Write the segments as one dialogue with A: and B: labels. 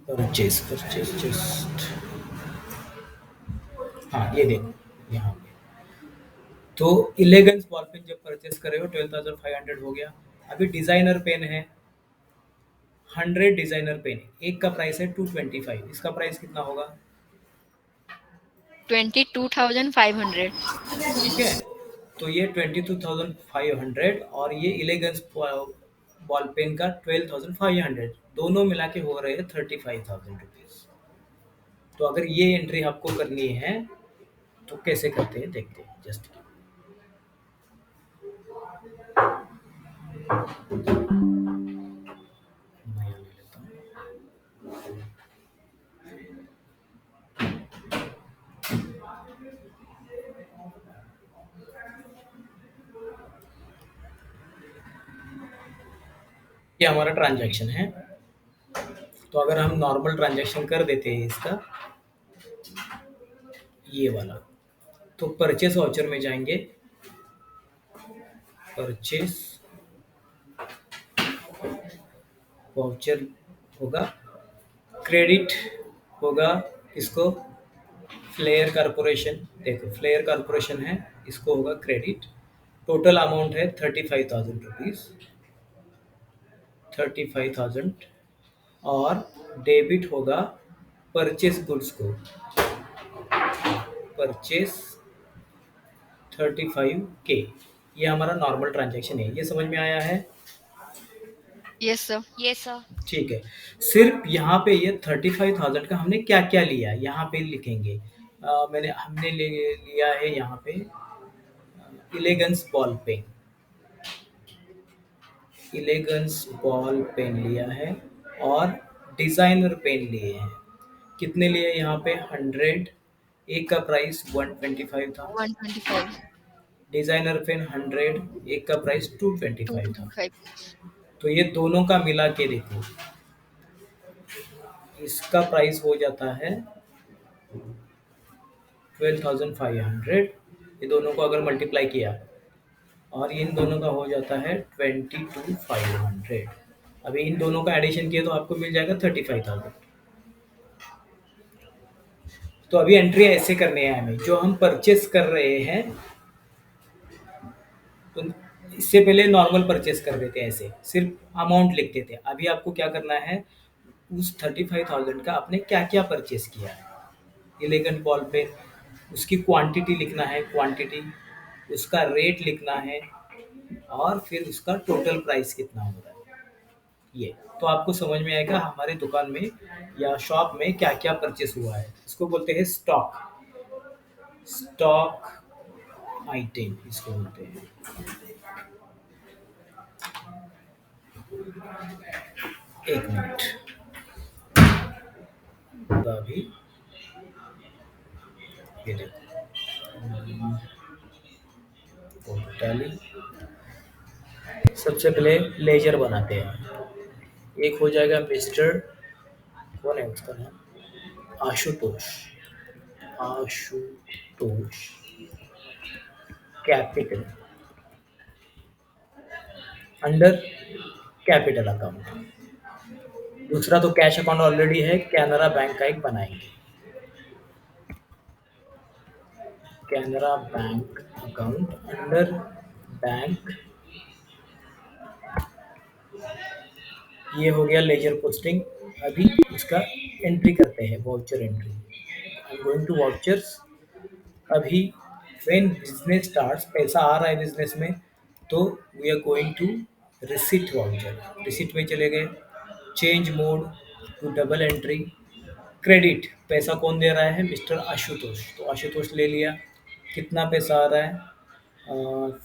A: Purchase purchase just, हाँ ये देखो यहाँ पे। तो इलेगेंस बॉल पेन जब परचेस करे हो 12,500 हो गया। अभी डिजाइनर पेन है 100, डिजाइनर पेन एक का प्राइस है 225, इसका प्राइस कितना होगा?
B: 22,500।
A: ठीक है, तो ये 22,500 और ये इलेगेंस बॉल पेन का 12,500, दोनों मिला के हो रहे हैं 35,000 रुपीज। तो अगर ये एंट्री आपको करनी है तो कैसे करते हैं देखते हैं जस्ट। नया ले लेता हूँ। ये हमारा ट्रांजैक्शन है। तो अगर हम नॉर्मल ट्रांजैक्शन कर देते हैं इसका, ये वाला, तो परचेस वाउचर में जाएंगे। परचेस वाउचर होगा, क्रेडिट होगा इसको, फ्लेयर कारपोरेशन, देखो फ्लेयर कारपोरेशन है, इसको होगा क्रेडिट। टोटल अमाउंट है 35,000 रुपीज, 35,000। और डेबिट होगा परचेस गुड्स को, परचेस 35K। ये हमारा नॉर्मल ट्रांजैक्शन है, ये समझ में आया है?
B: Yes sir.
C: Yes, sir.
A: ठीक है। सिर्फ यहाँ पे ये 35,000 का हमने क्या क्या लिया यहाँ पे लिखेंगे। हमने लिया है यहाँ पे इलेगेंस बॉल पेन, इलेगेंस बॉल पेन लिया है और डिजाइनर पेन लिए हैं। कितने लिए यहाँ पे? 100, एक का प्राइस 125 था।
B: 125,
A: डिजाइनर पेन 100, एक का प्राइस 225 था।
B: 225।
A: तो ये दोनों का मिला के देखो, इसका प्राइस हो जाता है 12,500। ये दोनों को अगर मल्टीप्लाई किया और इन दोनों का हो जाता है 22,500। अभी इन दोनों का एडिशन किया तो आपको मिल जाएगा 35,000। तो अभी एंट्री ऐसे करने हैं हमें, जो हम परचेस कर रहे हैं तो इससे पहले नॉर्मल परचेस कर देते हैं, ऐसे सिर्फ अमाउंट लिख देते हैं। अभी आपको क्या करना है, उस 35,000 का आपने क्या क्या परचेस किया है, इलेगेंट बॉल पे उसकी क्वांटिटी लिखना है, क्वांटिटी, उसका रेट लिखना है और फिर उसका टोटल प्राइस कितना हो रहा है। ये तो आपको समझ में आएगा हमारे दुकान में या शॉप में क्या क्या परचेस हुआ है। इसको बोलते हैं स्टॉक, स्टॉक आइटम इसको बोलते हैं। एक मिनट, तो अभी ये देखो टैली। सबसे पहले लेजर बनाते हैं। एक हो जाएगा मिस्टर, कौन है उसका नाम, Ashutosh, Ashutosh capital, under capital account. दूसरा तो कैश अकाउंट ऑलरेडी है, कैनरा बैंक का एक बनाएंगे, Canara bank account under bank. ये हो गया लेजर पोस्टिंग। अभी इसका एंट्री करते हैं, voucher entry. I am going to vouchers. अभी व्हेन बिजनेस स्टार्ट्स, पैसा आ रहा है बिजनेस में, तो we are going to receipt voucher, receipt में चले गए, change mode to double entry. Credit, पैसा कौन दे रहा है, मिस्टर आशुतोष, तो आशुतोष ले लिया। कितना पैसा आ रहा है,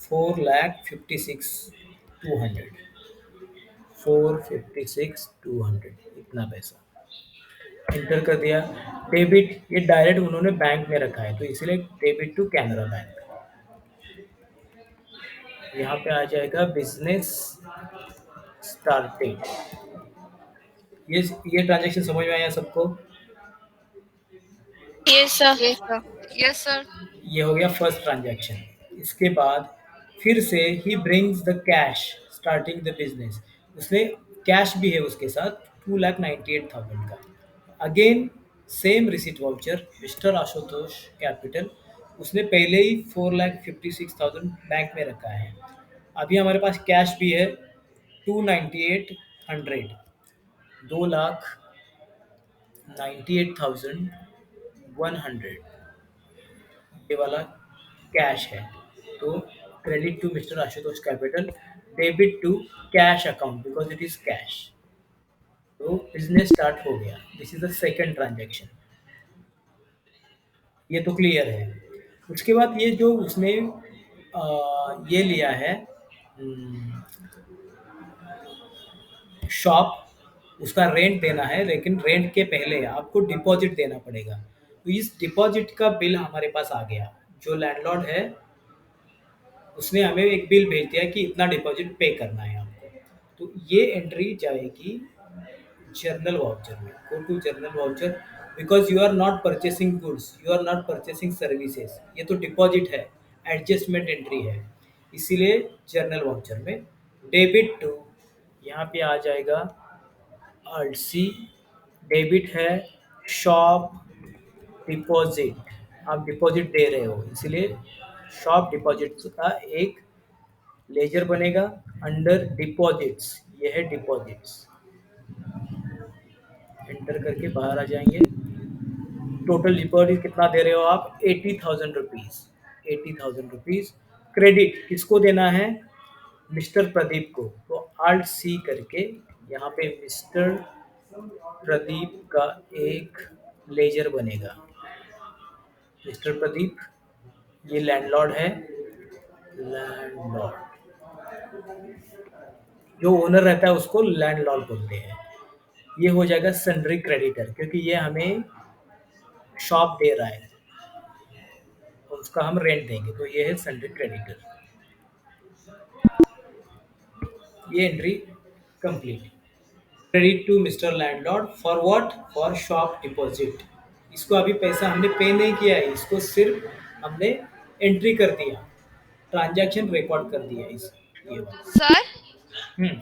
A: 4,56,200, 4,56,200, इतना पैसा इंटर कर दिया। डेबिट, ये डायरेक्ट उन्होंने बैंक में रखा है तो इसलिए डेबिट टू कैनरा बैंक। यहाँ पे आ जाएगा बिजनेस स्टार्टेड। ये ट्रांजेक्शन समझ में आया सबको?
C: Yes, sir.
B: Yes sir. Yes sir.
A: ये हो गया फर्स्ट ट्रांजैक्शन। इसके बाद फिर से he brings the cash starting the business. उसने कैश भी है उसके साथ 2,98,000 का। Again same receipt voucher mister Ashutosh capital, उसने पहले ही 4,56,000 बैंक में रखा है। अभी हमारे पास कैश भी है 298,100, 2,98,100 ये वाला कैश है। तो credit to mister Ashutosh capital, debit to cash account because it is cash. तो बिजनेस स्टार्ट हो गया। This is the second transaction. ये तो क्लियर है। उसके बाद ये जो उसने ये लिया है शॉप, उसका रेंट देना है, लेकिन रेंट के पहले आपको डिपॉजिट देना पड़ेगा। तो इस डिपॉजिट का बिल हमारे पास आ गया। जो लैंडलॉर्ड है उसने हमें एक बिल भेज दिया कि इतना डिपॉजिट पे करना है आपको। तो ये एंट्री जाएगी जर्नल वाउचर में। Go to journal voucher because you are not purchasing goods, you are not purchasing services, ये तो डिपॉजिट है, एडजस्टमेंट एंट्री है, इसीलिए जर्नल वाउचर में डेबिट टू, यहाँ पे आ जाएगा अल्ट सी, डेबिट है शॉप डिपॉजिट, आप डिपॉजिट दे रहे हो इसलिए शॉप डिपॉजिट का एक लेजर बनेगा अंडर डिपॉजिट्स, ये है डिपॉजिट्स। एंटर करके बाहर आ जाएंगे। टोटल डिपॉजिट कितना दे रहे हो आप? 80,000 रुपीज़, 80,000 रुपीज़। क्रेडिट किसको देना है? मिस्टर प्रदीप को। तो आल्ट सी करके यहाँ पे मिस्टर प्रदीप का एक लेजर बनेगा। मिस्टर प्रदीप ये लैंडलॉर्ड है, लैंडलॉर्ड जो ओनर रहता है उसको लैंडलॉर्ड बोलते हैं। ये हो जाएगा सन्ड्री क्रेडिटर क्योंकि ये हमें शॉप दे रहा है और उसका हम रेंट देंगे, तो ये है सन्ड्री क्रेडिटर। ये entry complete. Credit to mister landlord for what? For shop deposit. इसको अभी पैसा हमने पे नहीं किया है, इसको सिर्फ हमने एंट्री कर दिया, ट्रांजैक्शन रिकॉर्ड कर दिया इस ये वाला।
B: सर
A: हम्म,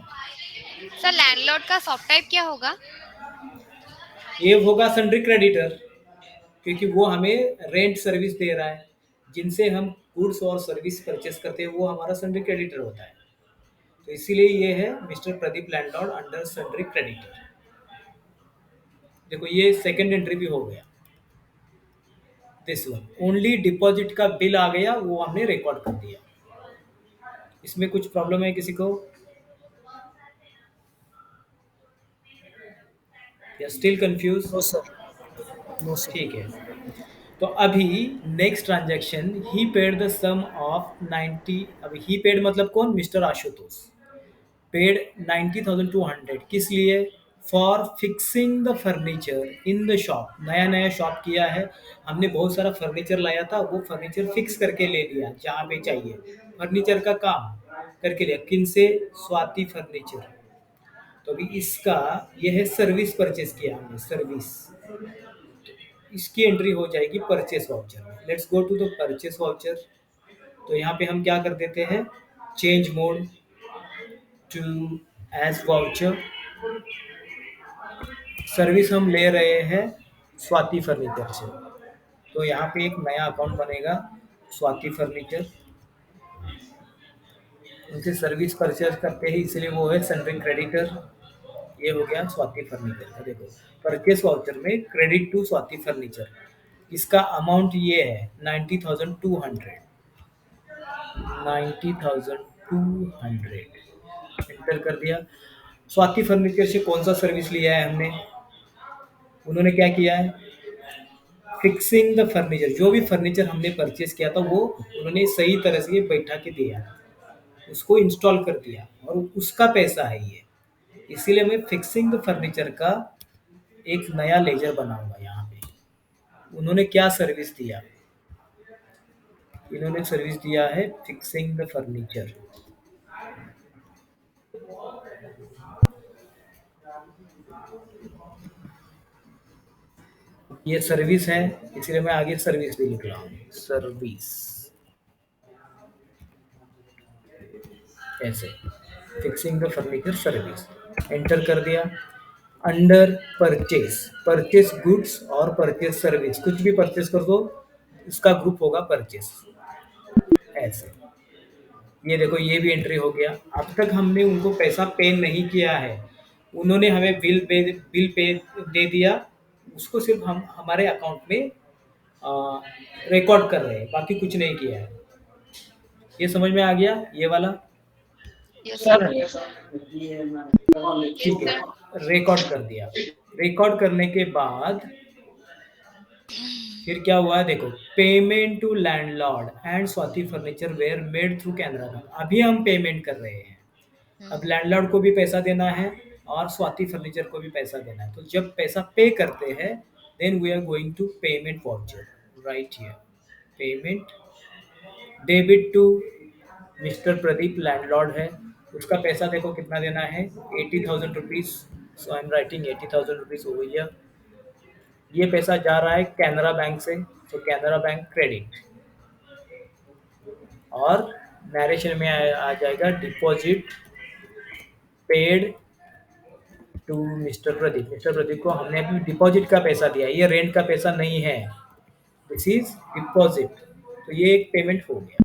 B: सर लैंडलॉर्ड का सब टाइप क्या होगा?
A: ये होगा सन्ड्री क्रेडिटर क्योंकि वो हमें रेंट सर्विस दे रहा है, जिनसे हम गुड्स और सर्विस परचेस करते हैं वो हमारा सन्ड्री क्रेडिटर होता है। तो इसीलिए ये है mister Pradeep landlord under sundry creditor. देखो ये सेकंड एंट्री भी हो गया। दिस वन ओनली डिपॉजिट का बिल आ गया, वो हमने रिकॉर्ड कर दिया। इसमें कुछ प्रॉब्लम है किसी को या still confuse?
C: No sir, no sir.
A: ठीक है। तो अभी नेक्स्ट ट्रांजैक्शन ही पेड द सम ऑफ 90। अभी ही पेड मतलब कौन? मिस्टर आशुतोष पेड 90,200 किस लिए? For fixing the furniture in the shop. नया नया शॉप किया है हमने, बहुत सारा फर्नीचर लाया था, वो फर्नीचर फिक्स करके ले लिया जहाँ पे चाहिए, फर्नीचर का काम करके लिया। किन से? स्वाति फर्नीचर। तो अभी इसका ये है सर्विस परचेस किया हमने, सर्विस। इसकी एंट्री हो जाएगी परचेस वाउचर में। Let's go to the purchase voucher. तो यहाँ पे हम क्या कर देते हैं? Change mode to as voucher. Service हम ले रहे हैं स्वाति फर्नीचर से, तो यहाँ पे एक नया अकाउंट बनेगा स्वाति फर्नीचर। उनसे सर्विस परचेज करते हैं इसलिए वो है सन्ड्री क्रेडिटर। ये हो गया स्वाति फर्नीचर का। देखो परचेस वाउचर में क्रेडिट टू स्वाति फर्नीचर, इसका अमाउंट ये है 90,200, 90,200 एंटर कर दिया। स्वाति फर्नीचर से कौन सा सर्विस लिया है हमने? उन्होंने क्या किया है? Fixing the furniture. जो भी फर्नीचर हमने परचेस किया था वो उन्होंने सही तरह से बैठा के दिया, उसको इंस्टॉल कर दिया और उसका पैसा है ये। इसीलिए मैं फिक्सिंग द फर्नीचर का एक नया लेजर बनाऊंगा यहाँ पे। उन्होंने क्या सर्विस दिया? इन्होंने सर्विस दिया है फिक्सिंग द फर्नीचर। ये सर्विस है इसलिए मैं आगे सर्विस भी लिख रहा हूँ, सर्विस। ऐसे fixing the furniture service enter कर दिया। अंडर परचेस, परचेस गुड्स और परचेस सर्विस, कुछ भी परचेस कर दो इसका ग्रुप होगा परचेस। ऐसे ये देखो ये भी एंट्री हो गया। अब तक हमने उनको पैसा पे नहीं किया है, उन्होंने हमें बिल पे दे दिया, उसको सिर्फ हम हमारे अकाउंट में रिकॉर्ड कर रहे हैं, बाकी कुछ नहीं किया है। ये समझ में आ गया ये वाला?
B: यस
C: सर
B: यस
A: ठीक है,
B: सर।
A: रिकॉर्ड कर दिया। रिकॉर्ड करने के बाद फिर क्या हुआ देखो, payment to landlord and Swati furniture were made through Canara bank, अभी हम पेमेंट कर रहे हैं। अब लैंडलॉर्ड को भी पैसा देना है और स्वाति फर्नीचर को भी पैसा देना है, तो जब पैसा पे करते हैं then we are going to payment voucher, right here payment debit to mister Pradeep landlord है, उसका पैसा देखो कितना देना है, 80,000 rupees. So I am writing 80,000 rupees over here. ये पैसा जा रहा है कैनरा बैंक से, तो कैनरा बैंक क्रेडिट, और नरेशन में आ जाएगा deposit paid to mister Pradeep. Mister Pradeep को हमने अभी डिपॉजिट का पैसा दिया, ये रेंट का पैसा नहीं है, दिस इज डिपॉजिट। तो ये एक पेमेंट हो गया।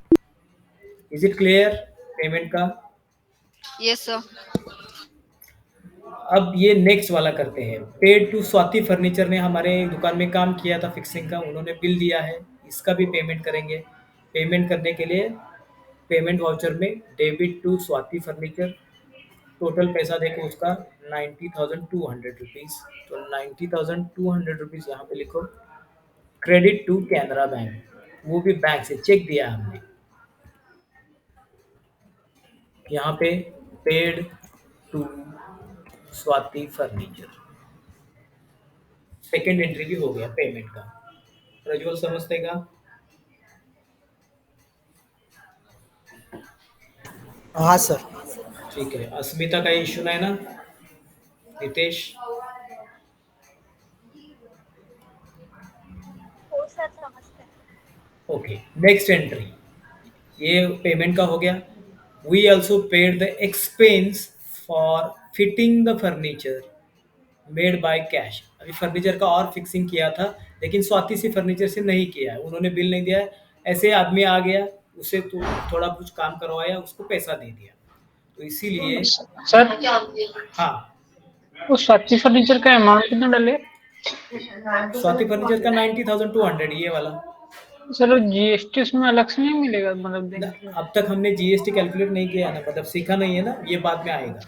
A: इज इट क्लियर पेमेंट का?
B: Yes sir.
A: अब ये नेक्स्ट वाला करते हैं, पेड टू स्वाति फर्नीचर ने हमारे दुकान में काम किया था फिक्सिंग का, उन्होंने बिल दिया है, इसका भी पेमेंट करेंगे। पेमेंट करने के लिए पेमेंट वाउचर में debit to Swati furniture, total पैसा देखो उसका 90,200 रुपीज़, तो 90,200 रुपीज़ यहाँ पे लिखो। क्रेडिट टू कैनरा बैंक, वो भी बैंक से चेक दिया हमने, यहाँ पे paid to Swati furniture, second entry भी हो गया पेमेंट का। प्रज्वल समझते का?
C: हाँ सर।
A: ठीक है, अस्मिता का इशू नहीं ना? रितेश?
D: हो सर समझते हैं।
A: ओके, नेक्स्ट एंट्री, ये पेमेंट का हो गया। We also paid the expense for fitting the furniture made by cash, अभी फर्नीचर का और फिक्सिंग किया था लेकिन स्वाति सी फर्नीचर से नहीं किया है, उन्होंने बिल नहीं दिया है, ऐसे आदमी आ गया उसे तो थोड़ा कुछ काम करवाया, उसको पैसा दे दिया, तो इसीलिए
C: सर
A: हाँ।
C: उस स्वाति फर्नीचर का अमाउंट कितना डाले?
A: स्वाति फर्नीचर का 90,200 ये वाला।
C: सर जीएसटी उसमें अलग से नहीं मिलेगा, मतलब देंगे?
A: अब तक हमने जीएसटी कैलकुलेट नहीं किया ना, मतलब सीखा नहीं है ना, ये बाद में आएगा।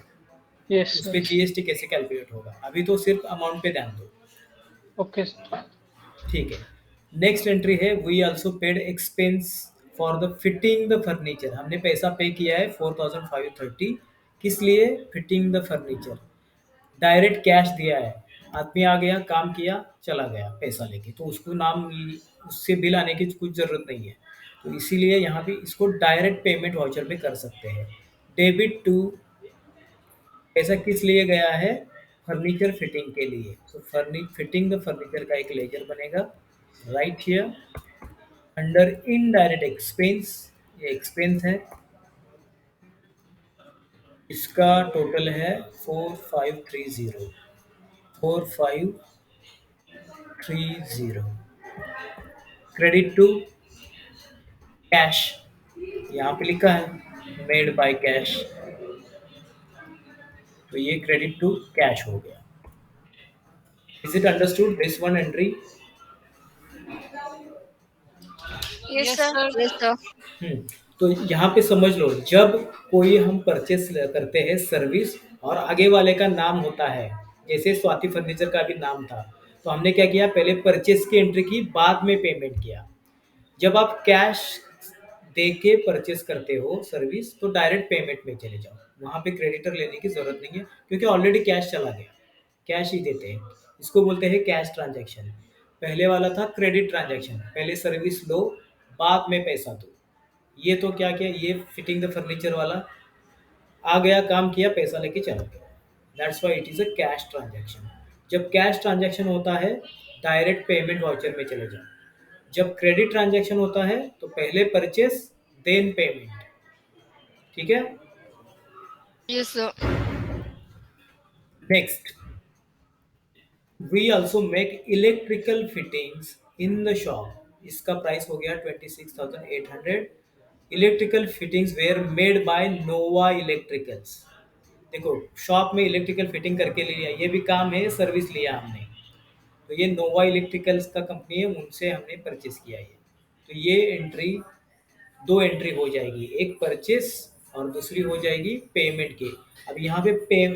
C: यस
A: उस पे
C: सर।
A: जीएसटी कैसे कैलकुलेट होगा, अभी तो सिर्फ अमाउंट पे ध्यान दो।
C: Okay sir.
A: ठीक है, नेक्स्ट एंट्री है we also paid expense for the fitting the furniture, हमने पैसा पे किया है 4,530, किस लिए? Fitting the furniture, direct cash दिया है, आदमी आ गया काम किया चला गया पैसा लेके, तो उसको नाम उससे बिल आने की कुछ ज़रूरत नहीं है, तो इसीलिए यहाँ पे इसको डायरेक्ट पेमेंट वाउचर पे कर सकते हैं। डेबिट टू, पैसा किस लिए गया है? फर्नीचर फिटिंग के लिए, तो फिटिंग द फर्नीचर का एक लेजर बनेगा, right here under indirect expense, ये एक्सपेंस है, इसका टोटल है 4530, 4530। क्रेडिट टू कैश, यहाँ पे लिखा है मेड बाय कैश, तो ये क्रेडिट टू कैश हो गया। Is it understood this one entry?
D: Yes
B: yes
D: sir.
B: Sir. Yes sir.
A: तो यहाँ पे समझ लो, जब कोई हम परचेस करते हैं सर्विस और आगे वाले का नाम होता है, जैसे स्वाति फर्नीचर का भी नाम था, तो हमने क्या किया, पहले परचेस की एंट्री की, बाद में पेमेंट किया। जब आप कैश दे के परचेस करते हो सर्विस, तो डायरेक्ट पेमेंट में चले जाओ, वहाँ पे क्रेडिटर लेने की ज़रूरत नहीं है, क्योंकि ऑलरेडी कैश चला गया, कैश ही देते हैं, इसको बोलते हैं कैश ट्रांजैक्शन। पहले वाला था क्रेडिट ट्रांजैक्शन, पहले सर्विस लो बाद में पैसा दो। ये तो क्या किया, ये फिटिंग द फर्नीचर वाला आ गया काम किया पैसा लेके चला गया, that's why it is a cash transaction. जब कैश ट्रांजैक्शन होता है डायरेक्ट पेमेंट वाउचर में चले जाओ, जब क्रेडिट ट्रांजैक्शन होता है तो पहले परचेस देन पेमेंट, ठीक है?
B: Yes sir.
A: Next, we also make electrical fittings in the shop. इसका प्राइस हो गया 26,800। Electrical fittings were made by Nova electricals. देखो, शॉप में इलेक्ट्रिकल फिटिंग करके लिया, ये भी काम है, सर्विस लिया हमने। तो ये नोवा इलेक्ट्रिकल्स का कंपनी है, उनसे हमने परचेस किया ये। तो ये एंट्री, दो एंट्री हो जाएगी, एक परचेस और दूसरी हो जाएगी पेमेंट की। अब यहाँ पे पे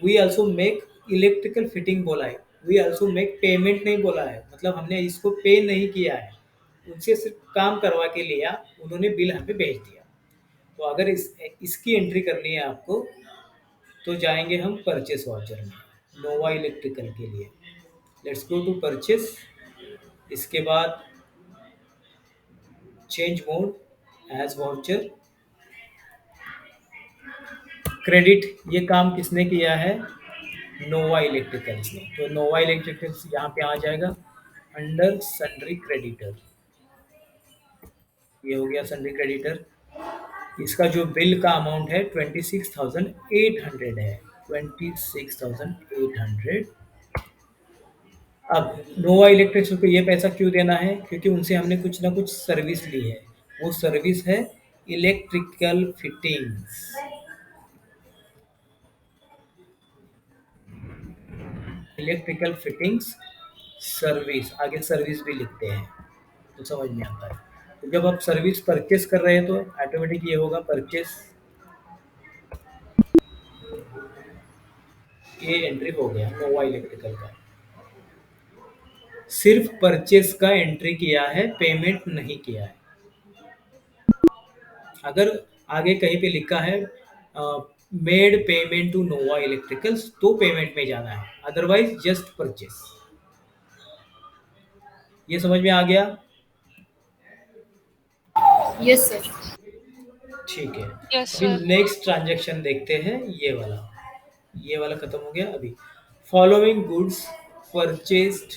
A: we also make electrical fitting बोला है, वी आल्सो मेक पेमेंट नहीं बोला है, मतलब हमने इसको पे नहीं किया है, उनसे सिर्फ काम करवा के लिया, उन्होंने बिल हमें भेज दिया। तो अगर इसकी एंट्री करनी है आपको, तो जाएंगे हम परचेस वाउचर में, नोवा इलेक्ट्रिकल के लिए। Let's go to purchase. इसके बाद change mode as voucher. Credit, ये काम किसने किया है? नोवा इलेक्ट्रिकल्स ने। तो नोवा इलेक्ट्रिकल्स यहाँ पे आ जाएगा अंडर सन्ड्री क्रेडिटर। ये हो गया सन्ड्री क्रेडिटर। इसका जो बिल का अमाउंट है 26,800 है, 26,800। अब नोवा इलेक्ट्रिक्स को ये पैसा क्यों देना है? क्योंकि उनसे हमने कुछ ना कुछ सर्विस ली है। वो सर्विस है electrical fittings. Electrical fittings service, आगे सर्विस भी लिखते हैं तो समझ में आता है। तो जब आप सर्विस परचेस कर रहे हैं तो ऑटोमेटिक ये होगा परचेस, ये एंट्री हो गया नोवा इलेक्ट्रिकल का। सिर्फ परचेस का एंट्री किया है, पेमेंट नहीं किया है। अगर आगे कहीं पे लिखा है made payment to Nova electricals, तो पेमेंट में जाना है, अदरवाइज जस्ट परचेस। ये समझ में आ गया?
B: Yes, sir.
A: ठीक है।
B: Yes,
A: अभी
B: sir.
A: नेक्स्ट ट्रांजैक्शन देखते हैं, ये वाला खत्म हो गया। अभी following goods purchased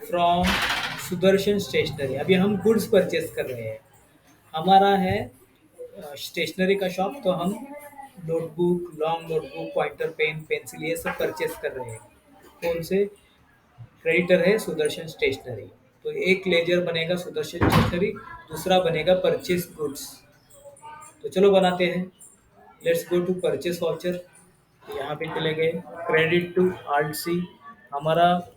A: from Sudarshan stationery. अभी हम गुड्स परचेस कर रहे हैं, हमारा है स्टेशनरी का शॉप, तो हम notebook, long notebook, pointer pen, pencil, ये सब परचेस कर रहे हैं। कौन से? क्रेडिटर है सुदर्शन स्टेशनरी। तो एक लेजर बनेगा सुदर्शन स्टेशनरी, दूसरा बनेगा परचेस गुड्स। तो चलो बनाते हैं। Let's go to purchase voucher. यहाँ पे चले गए, क्रेडिट टू आर्ट सी। हमारा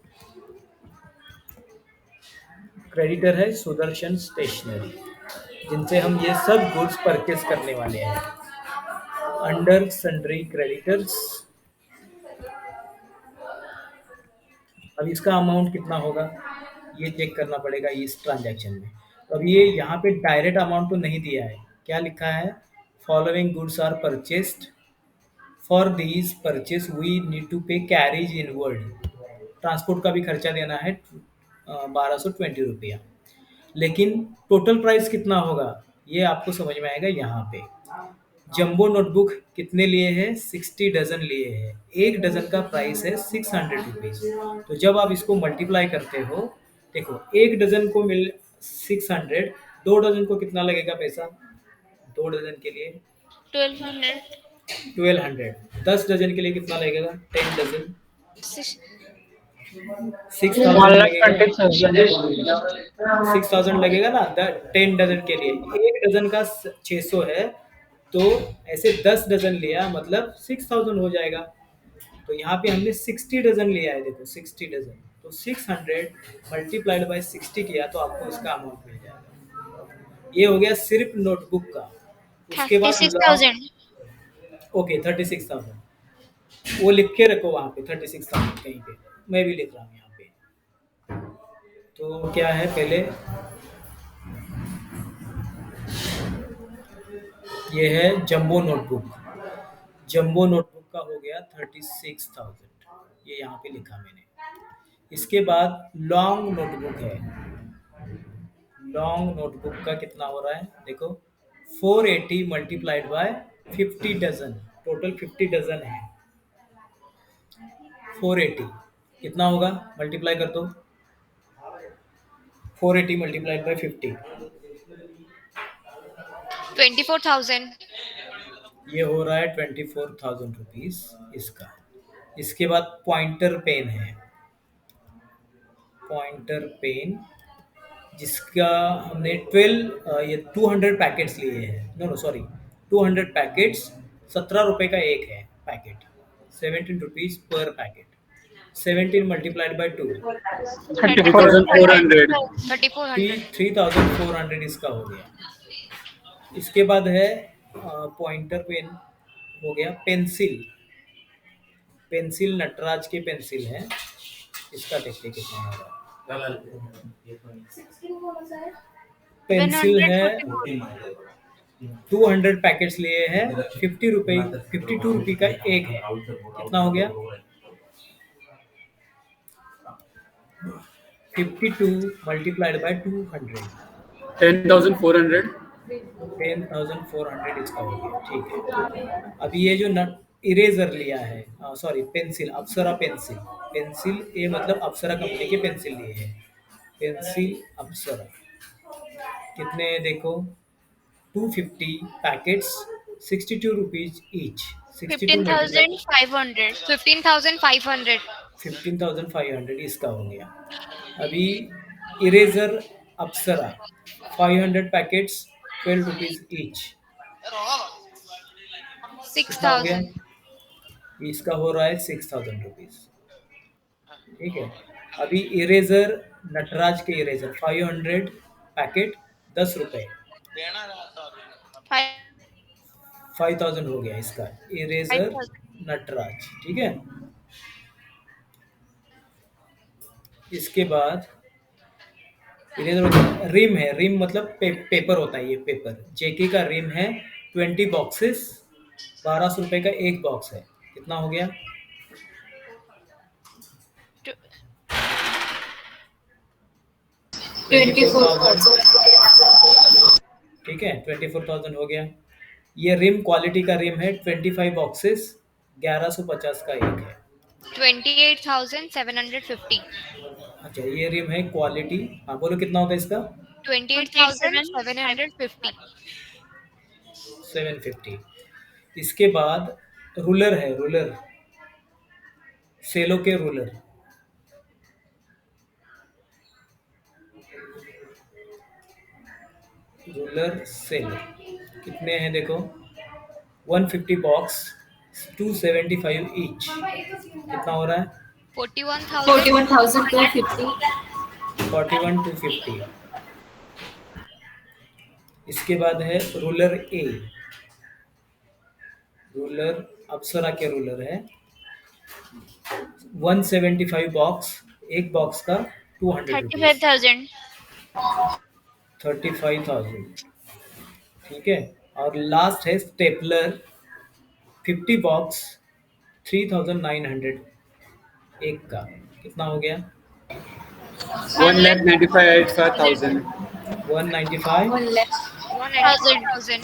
A: क्रेडिटर है सुदर्शन स्टेशनरी, जिनसे हम ये सब गुड्स परचेस करने वाले हैं। Under sundry creditors. अब इसका अमाउंट कितना होगा ये चेक करना पड़ेगा इस ट्रांजैक्शन में। तो अब ये यहाँ पे डायरेक्ट अमाउंट तो नहीं दिया है, क्या लिखा है? Following goods are purchased, for these purchase we need to pay carriage inward. Transport का भी खर्चा देना है 1220 रुपया। लेकिन टोटल प्राइस कितना होगा ये आपको समझ में आएगा यहाँ पे। जंबो नोटबुक कितने लिए हैं? 60 डजन लिए हैं। एक डजन का प्राइस है 600 रुपीज। तो जब आप इसको मल्टीप्लाई करते हो, देखो एक डजन को मिल 600, दो डजन को कितना लगेगा पैसा? दो डजन के लिए
B: 1200.
A: 1200। 10 डजन के लिए कितना लगेगा? 10 डजन
B: Six.
C: 1
A: 6000
C: लाख
A: लगेगा।
C: 20,000।
A: 6000 लगेगा ना 10 डजन के लिए। एक डजन का 600 है, तो ऐसे 10 डजन लिया मतलब 6000 हो जाएगा। तो यहाँ पे हमने 60 डजन लिया है, देखो 60 डजन, तो 600 मल्टीप्लाइड बाय 60 किया तो आपको इसका अमाउंट मिल जाएगा। ये हो गया सिर्फ नोटबुक का। उसके बाद
B: 36,000.
A: ओके 36,000, वो लिख के रखो वहाँ पे 36,000 कहीं पे, मैं भी लिख रहा हूँ यहाँ पे। तो क्या है, पहले ये है जंबो नोटबुक। जंबो नोटबुक का हो गया 36,000, ये यहाँ पे लिखा मैंने। इसके बाद लॉन्ग नोटबुक है। लॉन्ग नोटबुक का कितना हो रहा है देखो, 480 multiplied by 50 dozen, total 50 dozen है। 480 कितना होगा? मल्टीप्लाई कर दो, 480 मल्टीप्लाइड बाय 50,
B: 24,000.
A: ये हो रहा है 24,000 रुपीज इसका। इसके बाद पॉइंटर पेन है, पॉइंटर पेन, जिसका हमने 12 ये 200 पैकेट्स लिए हैं। नो नो सॉरी, 200 पैकेट्स, 17 रुपये का एक है पैकेट, 17 रुपीज़ पर पैकेट। 17 multiplied by 2,
C: 3400।
B: 3400
A: 3400 इसका हो गया। इसके बाद है पॉइंटर पेन हो गया। पेंसिल, पेंसिल नटराज के पेंसिल है, इसका देखते कितना हो रहा है। पेंसिल है
B: 144
A: 200 पैकेट्स लिए हैं, 50 रुपये, 52 रुपये का एक है। कितना हो गया? 52 मल्टीप्लाइड बाय 200,
C: 10,400।
A: 10,400 इसका हो गया। ठीक है। अब ये जो नट इरेजर लिया है, सॉरी पेंसिल, अप्सरा पेंसिल, पेंसिल ये मतलब अप्सरा कंपनी के पेंसिल लिए हैं। पेंसिल अप्सरा कितने हैं देखो, 250 पैकेट्स, 62 रुपीज ईच। 62 मल्टीप्लाइड
B: 15,500 15,500
A: 15,500 इसका हो गया। अभी इरेजर अप्सरा 500 पैकेट्स, 12 रुपीज ईच। कितना हो गया?
B: 6,000
A: इसका हो रहा है 6,000 रुपीज। ठीक है। अभी इरेजर नटराज के इरेजर 500 पैकेट, 10 रुपए, 5,000 हो गया इसका इरेजर
B: 5,000
A: नटराज। ठीक है। इसके बाद इरेजर रिम है, रिम मतलब पेपर होता है, ये पेपर जेके का रिम है, 20 बॉक्सेस, 1200 रुपये का एक बॉक्स है। कितना हो गया? 24,000। ठीक है, 24,000 हो गया। ये रिम क्वालिटी का रिम है, 25 बॉक्सेस, 1150 का एक है।
B: 28,750
A: अच्छा, ये रिम है क्वालिटी। हाँ बोलो कितना होता है इसका?
B: 28,750
A: 750। इसके बाद रूलर है, रूलर सेलो के रूलर, रूलर सेलो कितने हैं देखो, 150 बॉक्स, 275 ईच। कितना हो रहा है?
B: 41,250
A: 41,250। इसके बाद है रूलर ए, रूलर अप्सरा के रूलर है, 175 बॉक्स, एक बॉक्स का 200 रुपीज,
B: 35,000
A: 35,000। ठीक है। और लास्ट है स्टेपलर, 50 बॉक्स, 3,900 एक का। कितना हो गया?
C: 1,95,000।
A: 195।
B: 1,000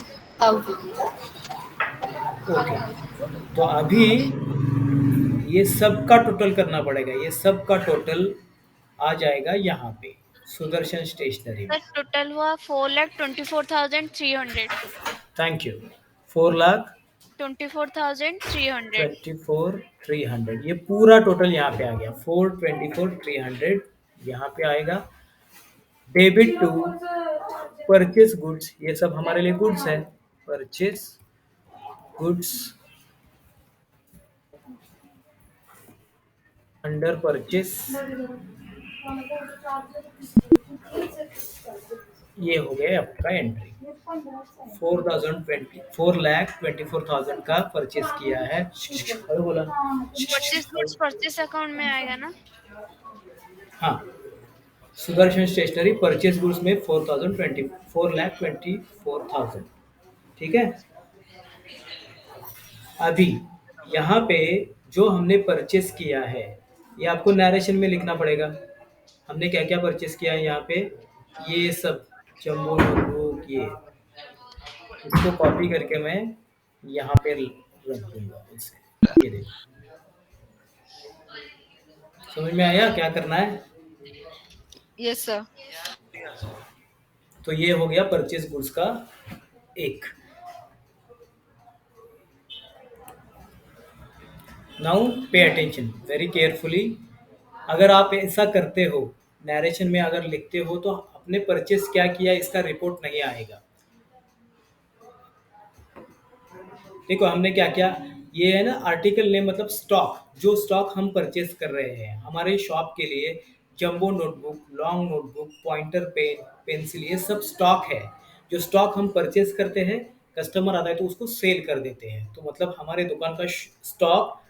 A: ओके। तो अभी ये सब का टोटल करना पड़ेगा, ये सब का टोटल आ जाएगा यहाँ पे सुदर्शन स्टेशनरी में।
B: सर टोटल हुआ 4,24,300
A: थैंक यू।
B: 24,300
A: 4,24,300 ये पूरा टोटल यहाँ पे आ गया। 4,24,300 यहाँ पे आएगा। डेबिट टू परचेस गुड्स, ये सब हमारे लिए गुड्स है। परचेस गुड्स अंडर परचेस, ये हो गया आपका एंट्री। 4,24,000 का परचेस किया है। अरे बोला
B: परचेस गुड्स परचेस अकाउंट में आएगा ना?
A: हाँ, सुदर्शन स्टेशनरी परचेस गुड्स में 4,24,000। ठीक है। अभी यहाँ पे जो हमने परचेस किया है, ये आपको नरेशन में लिखना पड़ेगा। हमने क्या क्या परचेस किया है यहाँ पे, ये सब जम्बो नोटबुक, ये इसको कॉपी करके मैं यहाँ पे रख दूंगा इसे। ये देखो, समझ में आया क्या करना है?
B: Yes sir.
A: तो ये हो गया परचेस गुड्स का एक। Now pay attention very carefully. अगर आप ऐसा करते हो, नरेशन में अगर लिखते हो तो अपने परचेस क्या किया इसका रिपोर्ट नहीं आएगा। देखो हमने क्या किया, ये है ना आर्टिकल नेम मतलब स्टॉक, जो स्टॉक हम परचेस कर रहे हैं हमारे शॉप के लिए, jumbo notebook, long notebook, pointer pen, pencil, ये सब स्टॉक है। जो स्टॉक हम परचेस करते हैं, कस्टमर आता है तो उसको सेल कर देते हैं, तो मतलब हमारे दुकान का स्टॉक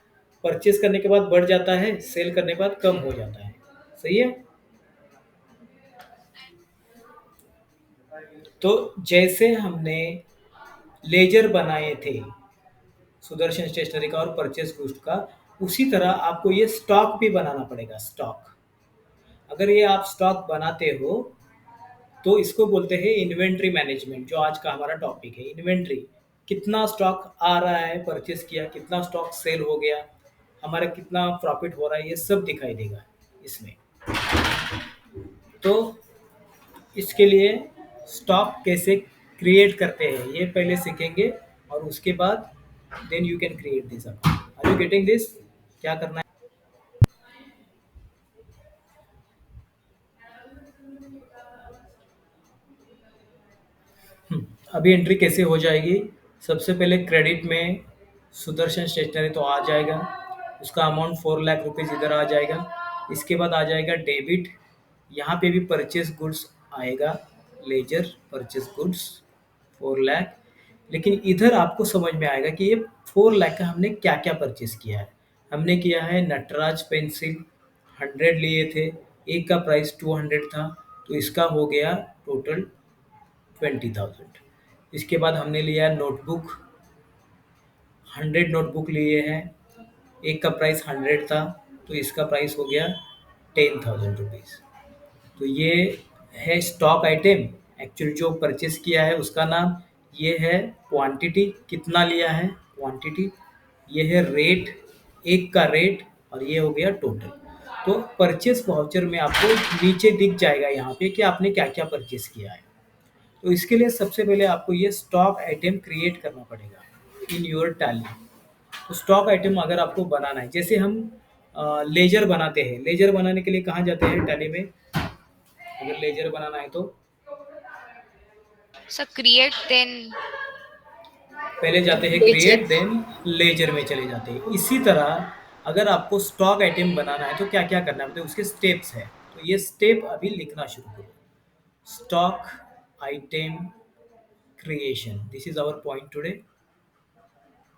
A: परचेस करने के बाद बढ़ जाता है, सेल करने के बाद कम हो जाता है। सही है। तो जैसे हमने लेजर बनाए थे सुदर्शन स्टेशनरी का और परचेस गुड्स का, उसी तरह आपको ये स्टॉक भी बनाना पड़ेगा। स्टॉक, अगर ये आप स्टॉक बनाते हो तो इसको बोलते हैं इन्वेंट्री मैनेजमेंट, जो आज का हमारा टॉपिक है। इन्वेंट्री, कितना स्टॉक आ रहा है, परचेस किया, कितना स्टॉक सेल हो गया, हमारा कितना प्रॉफिट हो रहा है, ये सब दिखाई देगा इसमें। तो इसके लिए स्टॉक कैसे क्रिएट करते हैं ये पहले सीखेंगे, और उसके बाद then you can create this account. Are you getting this? क्या करना है? अभी एंट्री कैसे हो जाएगी? सबसे पहले क्रेडिट में सुदर्शन स्टेशनरी तो आ जाएगा, उसका अमाउंट 4 लाख रुपीज़ इधर आ जाएगा। इसके बाद आ जाएगा डेबिट, यहाँ पे भी परचेस गुड्स आएगा, लेजर परचेस गुड्स 4 लाख। लेकिन इधर आपको समझ में आएगा कि ये 4 लाख का हमने क्या क्या परचेस किया है। हमने किया है नटराज पेंसिल 100 लिए थे, एक का प्राइस 200 था, तो इसका हो गया टोटल 20,000। इसके बाद हमने लिया नोटबुक, 100 नोटबुक लिए हैं, एक का प्राइस 100 था, तो इसका प्राइस हो गया 10,000 रुपीज़। तो ये है स्टॉक आइटम। एक्चुअली जो परचेस किया है उसका नाम, ये है क्वांटिटी, कितना लिया है क्वांटिटी, ये है रेट, एक का रेट, और ये हो गया टोटल। तो परचेस वाउचर में आपको नीचे दिख जाएगा यहाँ पे कि आपने क्या क्या परचेस किया है। तो इसके लिए सबसे पहले आपको ये स्टॉक आइटम क्रिएट करना पड़ेगा इन योर टैली। तो स्टॉक आइटम अगर आपको बनाना है, जैसे हम लेजर बनाते हैं, लेजर बनाने के लिए कहाँ जाते हैं टैली में? अगर लेजर बनाना है तो
B: सर क्रिएट देन
A: पहले जाते हैं क्रिएट, देन लेजर में चले जाते हैं। इसी तरह अगर आपको स्टॉक आइटम बनाना है तो क्या क्या करना है, मतलब उसके स्टेप्स है। तो ये स्टेप अभी लिखना शुरू करो। Stock item creation, this is our point today.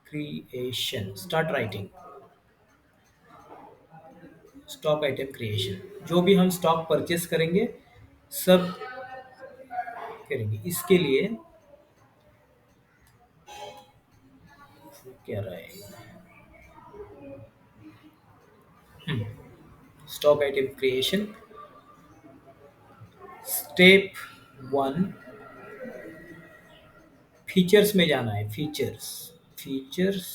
A: Creation, start writing stock item creation. जो भी हम स्टॉक परचेस करेंगे सब करेंगे। इसके लिए क्या रहेगा, stock item creation step 1, features में जाना है। Features, features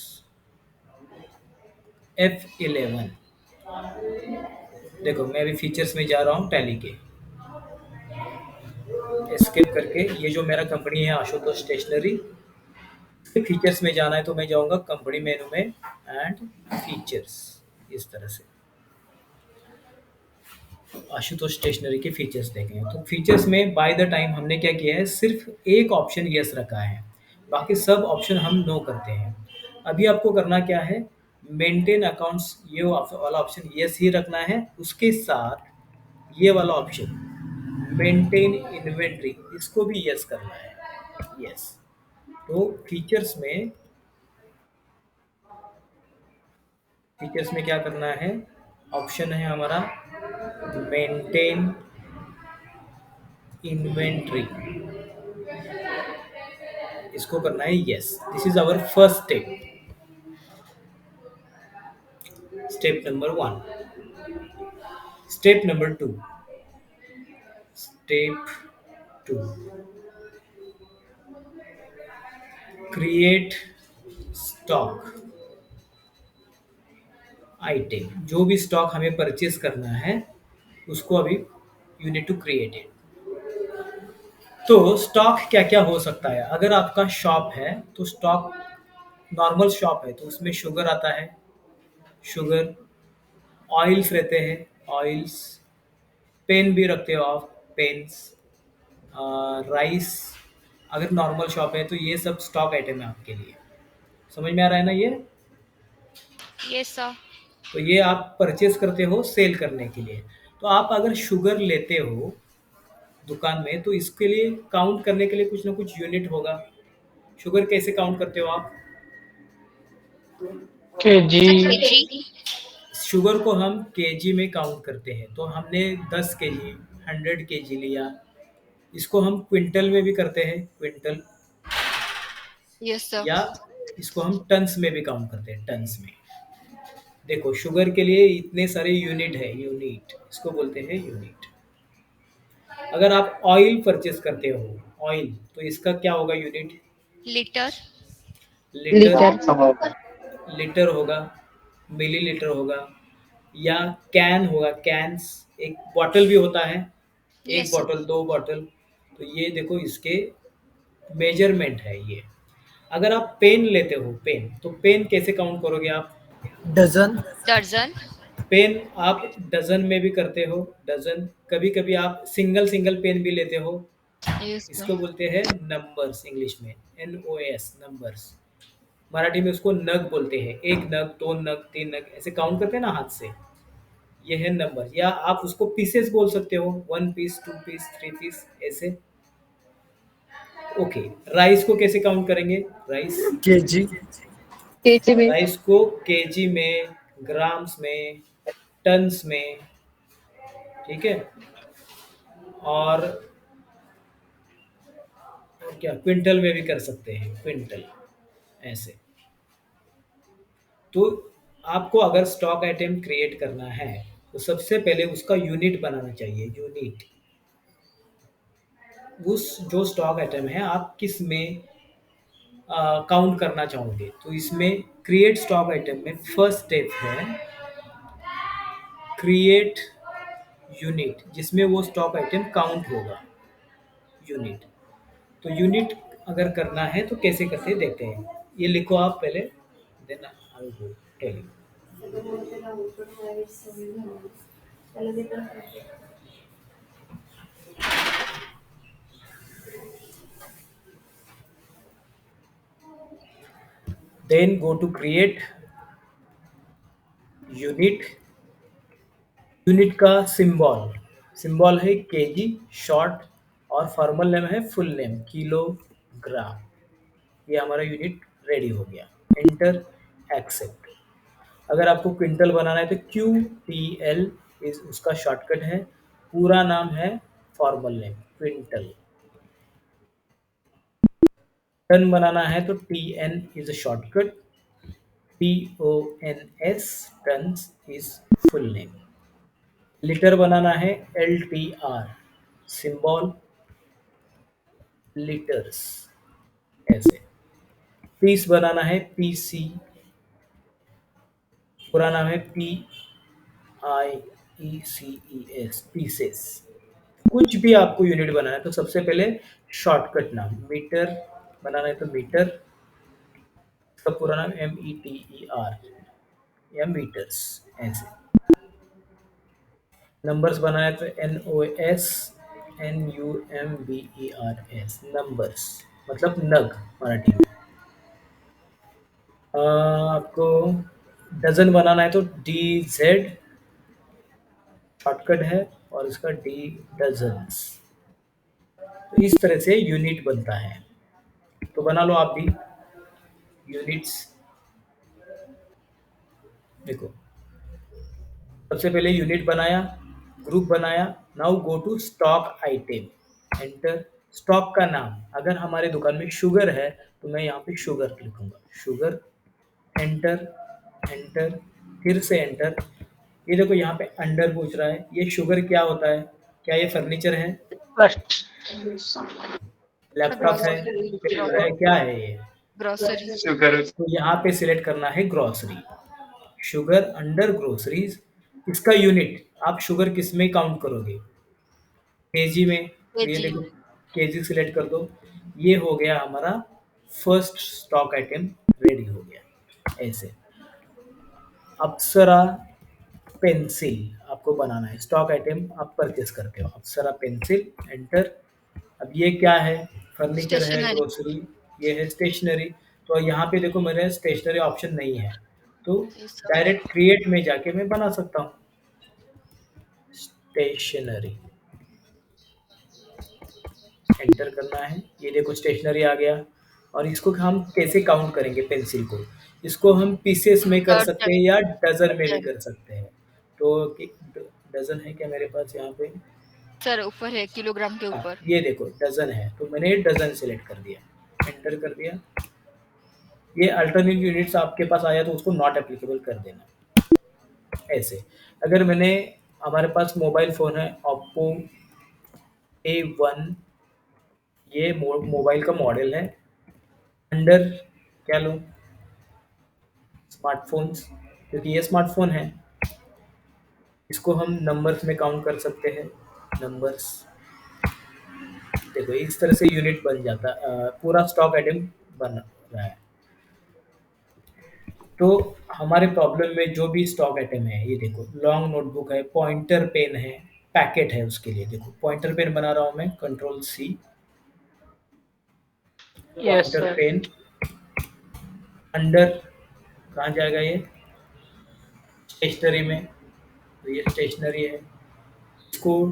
A: F11। देखो मैं अभी फीचर्स में जा रहा हूँ टैली के, एस्केप करके। ये जो मेरा कंपनी है आशुतोष स्टेशनरी, फीचर्स में जाना है तो मैं जाऊंगा कंपनी मेनू में एंड फीचर्स, इस तरह से आशुतोष स्टेशनरी के फीचर्स देखें। तो फीचर्स में बाय द टाइम हमने क्या किया है, सिर्फ एक ऑप्शन यस रखा है, बाकी सब ऑप्शन हम नो करते हैं। अभी आपको करना क्या है, मेंटेन अकाउंट्स, ये वाला ऑप्शन यस ही रखना है, उसके साथ ये वाला ऑप्शन मेंटेन इन्वेंट्री, इसको भी यस करना है। यस। तो फीचर्स में क्या करना है, ऑप्शन है हमारा मेंटेन इन्वेंट्री, इसको करना है yes. This is our first step, step number 1। Step number 2, step 2, create stock item. जो भी स्टॉक हमें परचेस करना है उसको अभी you need to create it. तो स्टॉक क्या क्या हो सकता है, अगर आपका शॉप है तो स्टॉक, नॉर्मल शॉप है तो उसमें शुगर आता है, शुगर, ऑयल्स रहते हैं, ऑयल्स, पेन भी रखते हो आप, पेन्स, राइस। अगर नॉर्मल शॉप है तो ये सब स्टॉक आइटम है आपके लिए। समझ में आ रहा है ना ये?
B: Yes, sir.
A: तो ये आप परचेज करते हो सेल करने के लिए। तो आप अगर शुगर लेते हो दुकान में तो इसके लिए काउंट करने के लिए कुछ ना कुछ यूनिट होगा। शुगर कैसे काउंट करते हो आप?
C: केजी।
B: Sir, kg.
A: शुगर को हम केजी में काउंट करते हैं। तो हमने 10 केजी, 100 केजी लिया। इसको हम क्विंटल में भी करते हैं, क्विंटल,
B: Yes, sir.
A: या इसको हम टन्स में भी काउंट करते हैं, टन्स में। देखो शुगर के लिए इतने सारे यूनिट है, यूनिट इसको बोलते हैं यूनिट। अगर आप ऑयल परचेस करते हो, ऑयल, तो इसका क्या होगा यूनिट?
B: Liter.
A: लीटर, लीटर होगा, मिलीलीटर होगा, या कैन होगा, कैन्स। एक बॉटल भी होता है, एक
B: Yes, sir.
A: बॉटल, दो बॉटल। तो ये देखो इसके मेजरमेंट है ये। अगर आप पेन लेते हो, पेन, तो पेन कैसे काउंट करोगे आप? डजन।
B: Dozen.
A: पेन आप डजन में भी करते हो, डजन। कभी कभी आप सिंगल सिंगल पेन भी लेते हो।
B: Yes, sir.
A: इसको बोलते हैं नंबर्स, इंग्लिश में NOS, नंबर्स। मराठी में उसको नग बोलते हैं। एक नग, दो नग, तीन नग, ऐसे काउंट करते हैं ना हाथ से। ये है नंबर। या आप उसको पीसेस बोल सकते हो, 1 पीस, 2 पीस, 3 पीस, ऐसे। ओके, राइस को कैसे काउंट करेंगे? राइस,
E: केजी,
A: राइस को केजी में, ग्राम्स में, टन्स में, ठीक है। और क्या क्विंटल में भी कर सकते हैं, क्विंटल, ऐसे। तो आपको अगर स्टॉक आइटम क्रिएट करना है तो सबसे पहले उसका यूनिट बनाना चाहिए, यूनिट। उस जो स्टॉक आइटम है आप किस में काउंट करना चाहोगे। तो इसमें क्रिएट स्टॉक आइटम में फर्स्ट स्टेप है क्रिएट यूनिट, जिसमें वो स्टॉक आइटम काउंट होगा, यूनिट। तो यूनिट अगर करना है तो कैसे करते हैं देखते हैं। ये लिखो आप पहले, then I will tell you. Then go to create unit. Unit का सिंबल, सिंबल है केजी, शॉर्ट, और फॉर्मल नेम है, फुल नेम, किलोग्राम। ये हमारा यूनिट रेडी हो गया। Enter, accept. अगर आपको क्विंटल बनाना है तो QTL इज उसका शॉर्टकट है। पूरा नाम है फॉर्मल नेम, क्विंटल। टन बनाना है तो TN is a shortcut, TONS, tons is full name. Litre बनाना है LTR, सिंबल, लीटर्स, ऐसे। पीस बनाना है PC, पूरा नाम है PIECES, पीसेस। कुछ भी आपको यूनिट बनाना है तो सबसे पहले शॉर्टकट नाम, मीटर बनाना है तो मीटर, उसका पूरा नाम METER, या मीटर्स, ऐसे। नंबर्स बनाना है तो NOS, नंबर्स, मतलब नग मराठी में। आपको डजन बनाना है तो DZ शॉर्टकट है, और इसका D डजन्स। तो इस तरह से यूनिट बनता है। तो बना लो आप भी यूनिट्स। देखो सबसे पहले यूनिट बनाया, ग्रुप बनाया। Now go to stock item, enter. Stock का नाम, अगर हमारे दुकान में शुगर है तो मैं यहाँ पे शुगर लिखूंगा, शुगर। एंटर, एंटर, फिर से एंटर। ये देखो यहाँ पे अंडर पूछ रहा है, ये शुगर क्या होता है? क्या ये फर्नीचर है,
C: फर्स्ट।
A: लैपटॉप है,
B: Grocery.
A: पेपर है, क्या है ये?
B: Grocery.
A: तो यहाँ पे सिलेक्ट करना है ग्रोसरी, शुगर अंडर ग्रोसरीज। इसका यूनिट आप शुगर किस में काउंट करोगे? केजी में। तो ये
B: Kg.
A: देखो केजी सिलेक्ट कर दो। ये हो गया हमारा फर्स्ट स्टॉक आइटम, रेडी हो गया, ऐसे। अप्सरा पेंसिल, आप आपको बनाना है। स्टॉक आइटम आप परचेस करते हो, अप्सरा पेंसिल, एंटर। अब ये क्या है? फर्नीचर है,
B: स्टेशनरी।
A: ग्रोसरी, ये है स्टेशनरी। तो यहाँ पे देखो मेरे स्टेशनरी ऑप्शन नहीं है, तो
B: यस सर।
A: डायरेक्ट क्रिएट में जाके मैं बना सकता हूँ स्टेशनरी। एंटर करना है, ये देखो स्टेशनरी आ गया। और इसको हम कैसे काउंट करेंगे पेंसिल को? इसको हम पीसेस में कर सकते हैं या डजन में भी
B: डजन।
A: कर सकते हैं। तो डजन है क्या मेरे पास यहाँ पे?
B: सर ऊपर है, किलोग्राम के
A: हाँ,
B: ऊपर।
A: ये देखो डजन है, तो मैंने डजन सेलेक्ट कर दिया, एंटर कर दिया। ये अल्टरनेट यूनिट्स आपके पास आया तो उसको नॉट एप्लीकेबल कर देना। ऐसे अगर मैंने, हमारे पास मोबाइल फ़ोन है ओप्पो A1, ये मोबाइल का मॉडल है। अंडर क्या लूँ? स्मार्टफ़ोन्स, क्योंकि ये स्मार्टफ़ोन है। इसको हम नंबर्स में काउंट कर सकते हैं, नंबर्स। देखो इस तरह से यूनिट बन जाता, पूरा स्टॉक आइटम बन रहा है। तो हमारे प्रॉब्लम में जो भी स्टॉक आइटम है, ये देखो लॉन्ग नोटबुक है, पॉइंटर पेन है, पैकेट है, उसके लिए देखो पॉइंटर पेन बना रहा हूँ मैं, control C,
C: yes
A: pointer
C: sir.
A: Pen. Under कहाँ जाएगा ये? स्टेशनरी में, तो ये स्टेशनरी है। इसको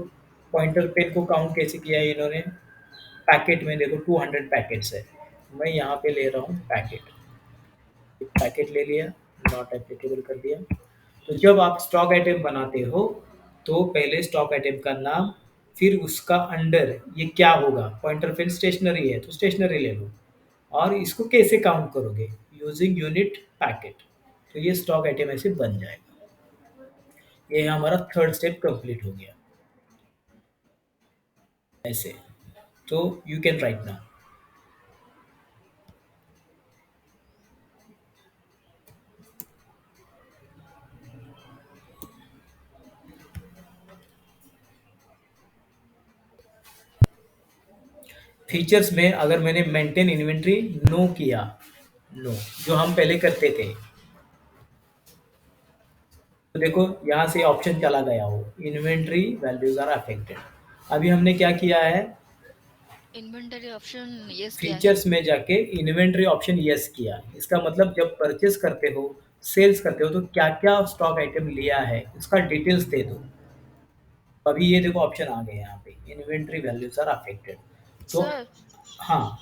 A: पॉइंटर पेन को काउंट कैसे किया है इन्होंने? पैकेट में देखो 200 पैकेट्स है, मैं यहाँ पे ले रहा हूँ पैकेट। पैकेट ले लिया, नॉट एप्लीकेबल कर दिया। तो जब आप स्टॉक आइटम बनाते हो तो पहले स्टॉक आइटम का नाम, फिर उसका अंडर ये क्या होगा? पॉइंटर पेन स्टेशनरी है तो स्टेशनरी ले लो। और इसको कैसे काउंट करोगे? Using unit packet. तो ये स्टॉक आइटम ऐसे बन जाएगा। ये हमारा थर्ड स्टेप कंप्लीट हो गया ऐसे। तो you can write now. Features में अगर मैंने मेंटेन इन्वेंट्री नो किया, नो, जो हम पहले करते थे, तो देखो यहाँ से ऑप्शन चला गया हो, इन्वेंट्री वैल्यूज आर अफेक्टेड। अभी हमने क्या किया है?
B: इन्वेंटरी ऑप्शन यस किया है।
A: फीचर्स में जाके इन्वेंट्री ऑप्शन यस किया। इसका मतलब जब परचेस करते हो, सेल्स करते हो, तो क्या क्या स्टॉक आइटम लिया है उसका डिटेल्स दे दो। अभी ये देखो ऑप्शन आ गए यहाँ पे, इन्वेंट्री वैल्यूज आर अफेक्टेड। तो
B: सर।
A: हाँ,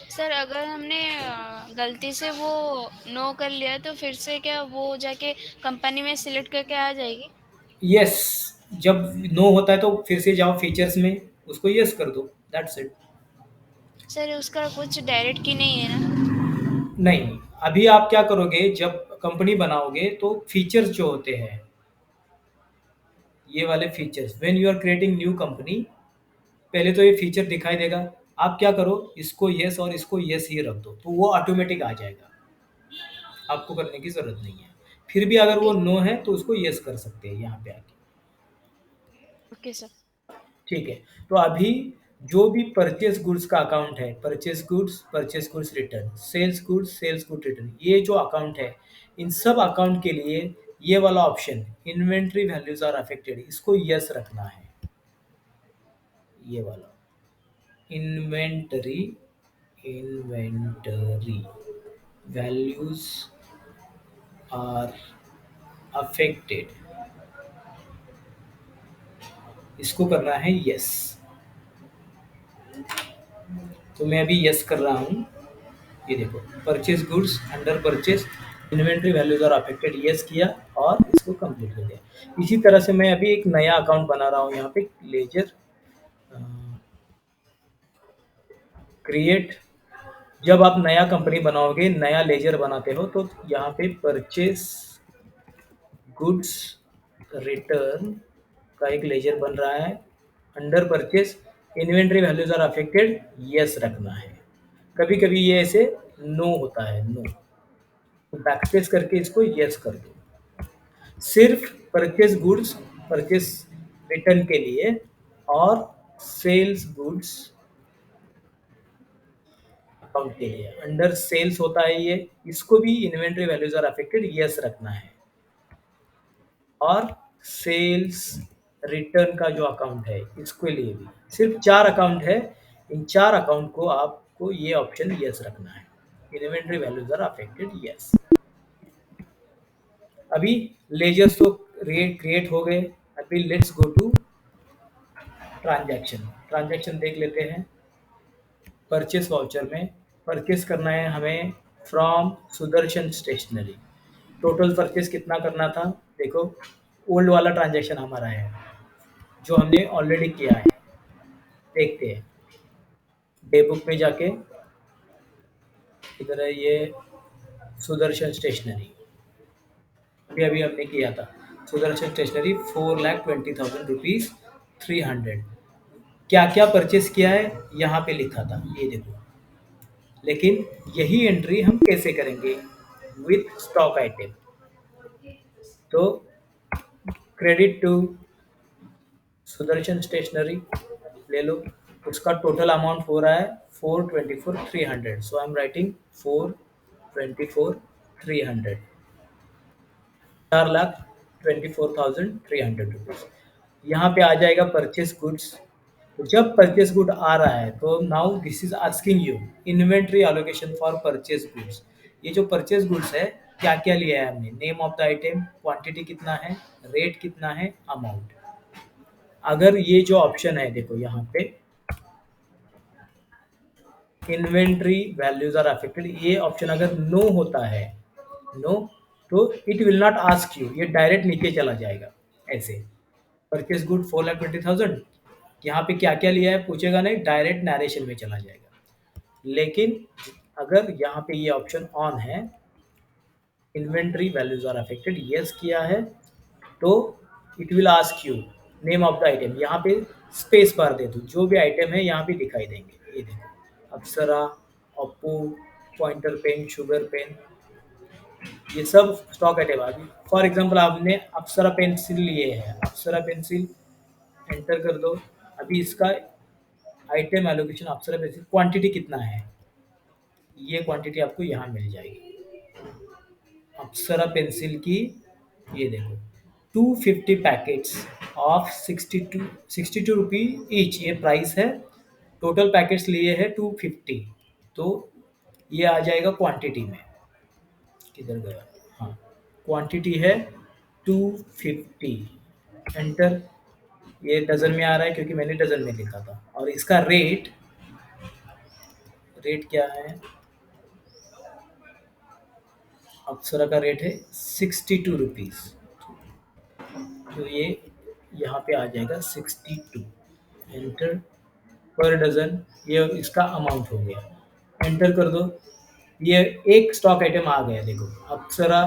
B: सर अगर हमने गलती से वो नो कर लिया तो फिर से क्या वो जाके कंपनी में सिलेक्ट करके आ जाएगी?
A: यस, जब नो होता है तो फिर से जाओ फीचर्स में, उसको यस कर दो, दैट्स इट।
B: सर उसका कुछ डायरेक्ट की नहीं है ना?
A: नहीं, अभी आप क्या करोगे, जब कंपनी बनाओगे तो फीचर्स जो होते हैं, ये वाले features, when you are creating new company, पहले तो ये फीचर दिखाई देगा। आप क्या करो, इसको यस और इसको यस ही रख दो, तो वो ऑटोमेटिक आ जाएगा, आपको करने की ज़रूरत नहीं है। फिर भी अगर वो
B: ओके।
A: नो है तो उसको यस कर सकते हैं यहाँ पे आके।
B: Okay sir.
A: ठीक है। तो अभी जो भी परचेस गुड्स का अकाउंट है, purchase goods return, sales good return, ये जो अकाउंट है, इन सब अकाउंट के लिए ये वाला option, inventory values are affected, इसको यस रखना है। ये वाला inventory, inventory values are affected, इसको करना है यस। तो मैं अभी यस कर रहा हूँ। ये देखो purchase goods, under purchase, inventory values are affected, yes किया और इसको कंप्लीट कर दिया। इसी तरह से मैं अभी एक नया अकाउंट बना रहा हूँ यहाँ पे, लेजर क्रिएट। जब आप नया कंपनी बनाओगे, नया लेजर बनाते हो, तो यहाँ पे परचेस गुड्स रिटर्न का एक लेजर बन रहा है। Under purchase, inventory values are affected, yes रखना है। कभी कभी ये ऐसे नो होता है, नो, तो बैकस्पेस करके इसको यस कर दो। सिर्फ परचेस गुड्स, परचेस रिटर्न के लिए, और सेल्स गुड्स अकाउंट के लिए, अंडर सेल्स होता है ये, इसको भी inventory values are affected, yes रखना है। और सेल्स रिटर्न का जो अकाउंट है इसके लिए भी सिर्फ 4 अकाउंट है। इन 4 अकाउंट को आपको ये ऑप्शन यस रखना है। Inventory values are affected, yes. अभी लेजर्स तो क्रिएट हो गए। अभी let's go to transaction. Transaction देख लेते हैं। परचेस वाउचर में परचेस करना है हमें from Sudarshan stationery. Total purchase कितना करना था, देखो ओल्ड वाला ट्रांजैक्शन हमारा है जो हमने ऑलरेडी किया है। देखते हैं डे बुक में जाके, इधर है ये सुदर्शन स्टेशनरी, अभी अभी हमने किया था। Sudarshan stationery 4,20,000 rupees 300। क्या क्या परचेस किया है यहाँ पे लिखा था, ये देखो। लेकिन यही एंट्री हम कैसे करेंगे, विथ स्टॉक आइटम। तो क्रेडिट टू सुदर्शन स्टेशनरी ले लो, उसका टोटल अमाउंट हो रहा है 424,300। सो आई एम राइटिंग 424,300, 4,24,300 रुपीज़। यहाँ पे आ जाएगा परचेस गुड्स। तो जब परचेस गुड आ रहा है तो now this is asking you inventory allocation for purchase goods. ये जो परचेस गुड्स है क्या क्या लिया है हमने, name of the item, quantity कितना है, रेट कितना है, अमाउंट। अगर ये जो ऑप्शन है देखो यहाँ पे इन्वेंट्री वैल्यूज आर अफेक्टेड, ये ऑप्शन अगर नो होता है, नो, तो it will not ask you, ये डायरेक्ट नीचे चला जाएगा ऐसे। परचेस गुड 4,20,000, यहाँ पे क्या क्या लिया है पूछेगा नहीं, डायरेक्ट नरेशन में चला जाएगा। लेकिन अगर यहाँ पे ये ऑप्शन ऑन है, inventory values are affected, yes किया है, तो it will ask you name of the item. यहाँ पे स्पेस बार दे दो, जो भी आइटम है यहाँ पे दिखाई देंगे। ये देखो Apsara, Oppo, pointer pen, sugar pen, ये सब स्टॉक आइटम आ गई। फॉर एग्जांपल आपने अप्सरा पेंसिल लिए हैं, अप्सरा पेंसिल एंटर कर दो। अभी इसका आइटम एलोकेशन अप्सरा पेंसिल क्वांटिटी कितना है, ये क्वांटिटी आपको यहाँ मिल जाएगी अप्सरा पेंसिल की। ये देखो 250 पैकेट्स ऑफ 62 रुपी ईच, ये प्राइस है। टोटल पैकेट्स लिए हैं 250, तो ये आ जाएगा क्वांटिटी में। किधर गया, हाँ क्वांटिटी है 250, एंटर। ये डजन में आ रहा है क्योंकि मैंने डजन में लिखा था। और इसका रेट क्या है, अप्सरा का रेट है 62 रुपीज़, तो ये यहाँ पे आ जाएगा 62, एंटर। पर डजन ये इसका अमाउंट हो गया, एंटर कर दो। ये एक स्टॉक आइटम आ गया, देखो अप्सरा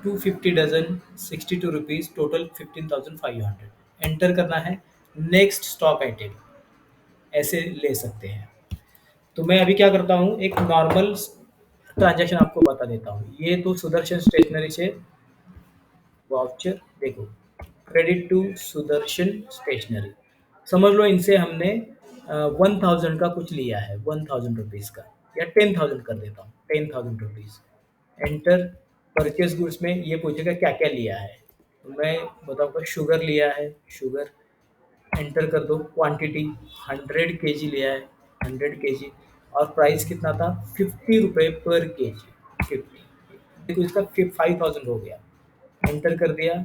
A: 250 डजन 62 रुपीज़, टोटल 15,500। एंटर करना है, नेक्स्ट स्टॉक आइटम ऐसे ले सकते हैं। तो मैं अभी क्या करता हूँ, एक नॉर्मल ट्रांजैक्शन आपको बता देता हूँ। ये तो सुदर्शन स्टेशनरी से वाउचर, देखो क्रेडिट टू सुदर्शन स्टेशनरी, समझ लो इनसे हमने 1,000 का कुछ लिया है, 1,000 रुपीज़ का, या 10,000 कर देता हूँ, 10,000 रुपीज़। एंटर। परचेस गुड्स में ये पूछेगा क्या क्या लिया है, तो मैं बताऊँगा शुगर लिया है, शुगर। एंटर कर दो। क्वांटिटी 100 केजी लिया है, 100 केजी। और प्राइस कितना था, 50 रुपये पर केजी, 50। देखो इसका 5,000 हो गया, एंटर कर दिया।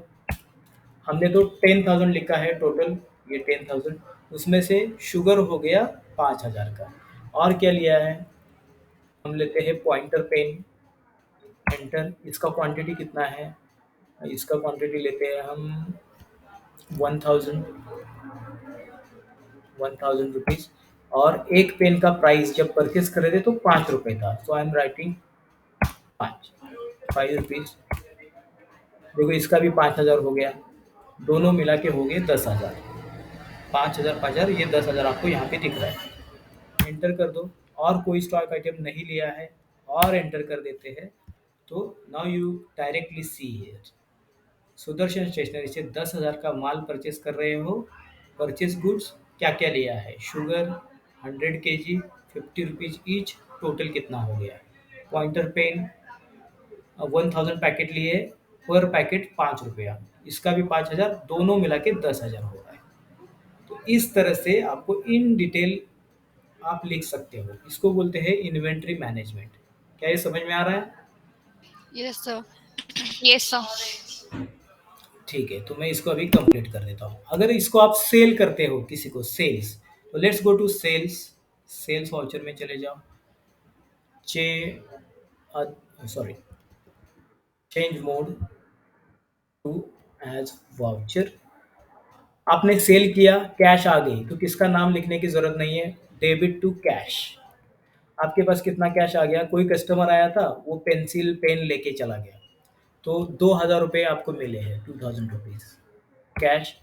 A: हमने तो 10,000 लिखा है टोटल, ये 10,000, उसमें से शुगर हो गया 5,000 का। और क्या लिया है, हम लेते हैं पॉइंटर पेन, एंटर। इसका क्वांटिटी कितना है, इसका क्वांटिटी लेते हैं हम 1,000 रुपीज़। और एक पेन का प्राइस जब परचेस कर रहे थे तो 5 रुपये था, सो आई एम राइटिंग 5 रुपीज़। देखो इसका भी 5,000 हो गया, दोनों मिला के हो गए 10,000। 5,000 5,000, ये 10,000 आपको यहाँ पे दिख रहा है। एंटर कर दो। और कोई स्टॉक आइटम नहीं लिया है, और एंटर कर देते हैं। तो now you directly see here, Sudarshan stationery से 10,000 का माल परचेस कर रहे हो। परचेस गुड्स क्या क्या लिया है, sugar 100 KG 50 rupees each, total कितना हो गया। पॉइंटर पेन 1,000 पैकेट लिए, पर पैकेट 5 रुपया, इसका भी 5,000, दोनों मिला के 10,000 हो रहा है। तो इस तरह से आपको इन डिटेल आप लिख सकते हो। इसको बोलते हैं इन्वेंट्री मैनेजमेंट। क्या ये समझ में आ रहा है?
B: Yes sir. Yes sir.
A: ठीक है, तो मैं इसको अभी कंप्लीट कर देता हूँ। अगर इसको आप सेल करते हो किसी को, सेल्स, तो let's go to sales. Sales voucher में चले जाओ। चे sorry, change mode to as voucher. आपने सेल किया, कैश आ गई, तो किसका नाम लिखने की जरूरत नहीं है, डेबिट टू कैश। आपके पास कितना कैश आ गया, कोई कस्टमर आया था, वो पेंसिल पेन लेके चला गया, तो 2,000 रुपये आपको मिले हैं, 2,000 रुपीज़ कैश।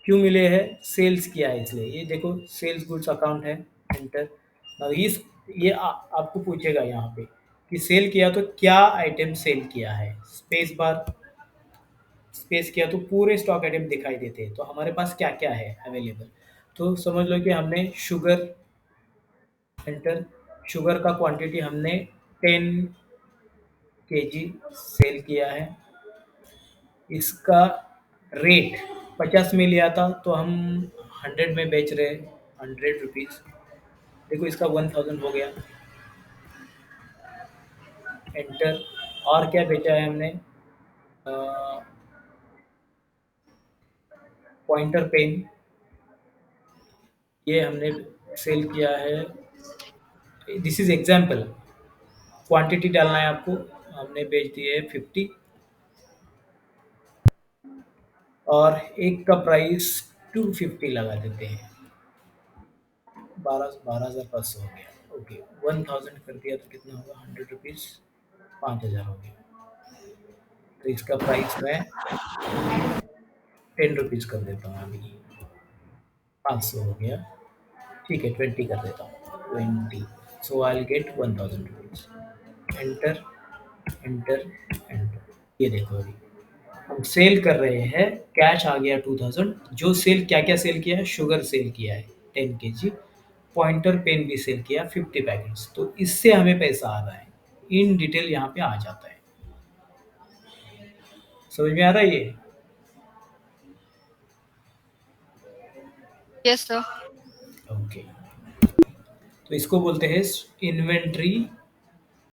A: क्यों मिले हैं, सेल्स किया है इसलिए। ये देखो सेल्स गुड्स अकाउंट है, एंटर। नाउ इस ये आपको पूछेगा यहाँ पे कि सेल किया तो क्या आइटम सेल किया है, स्पेस बार, स्पेस किया तो पूरे स्टॉक आइटम दिखाई देते हैं। तो हमारे पास क्या क्या है अवेलेबल, तो समझ लो कि हमने शुगर, एंटर। शुगर का क्वांटिटी हमने 10 kg सेल किया है। इसका रेट 50 में लिया था, तो हम 100 में बेच रहे हैं, 100 रुपीज़। देखो इसका 1000 हो गया, एंटर। और क्या बेचा है हमने, पॉइंटर पेन, ये हमने सेल किया है। दिस इज एग्जाम्पल, क्वांटिटी डालना है आपको। हमने बेच दिए है 50, और एक का प्राइस 250 लगा देते हैं, 12,500 हो गया। ओके, 1000 कर दिया तो कितना होगा, 100 रुपीज़, 5,000 हो गया। तो इसका प्राइस मैं 10 रुपीज़ कर देता हूँ अभी, 500 हो गया। ठीक है, 20 कर देता हूँ, 20। So I will get 1,000 rupees, enter, enter, enter. ये देखो अभी हम सेल कर रहे हैं, कैश आ गया 2,000। जो सेल क्या क्या सेल किया है, शुगर सेल किया है 10 kg, पॉइंटर पेन भी सेल किया 50 पैकेट्स, तो इससे हमें पैसा आ रहा है। इन डिटेल यहाँ पे आ जाता है। समझ में आ रहा है ये?
B: Yes sir.
A: ओके, तो इसको बोलते हैं इन्वेंट्री